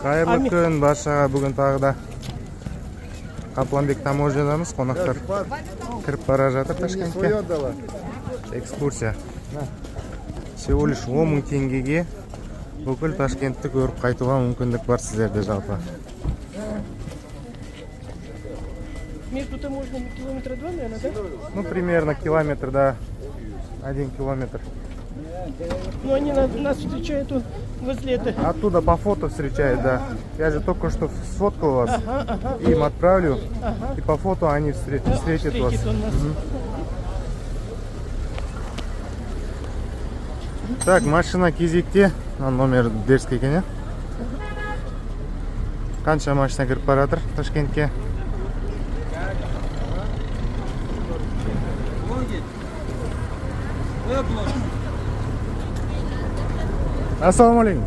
Кайырлы күн баршаға. Бүгін тағы да Капланбек таможнядамыз. Қонақтар кіріп бара жатыр Ташкентке. Экскурсия. Всего лишь 10 000 теңгеге бүкіл Ташкентті көріп қайтуға мүмкіндік бар сіздерде жалпы. Между таможнями километра 2, наверное, да? Ну, примерно километр, да. 1 километр. Ну, они нас встречают возле этого. Оттуда по фото встречают, да. Я же только что сфоткал вас. Ага. Им отправлю. И по фото они встретят вас. Встретит он нас. Так, машина кезекте. Номер дерзкий екен, иә? Қанша машина кіріп бара жатыр Ташкентке? Ассаламу алейкум.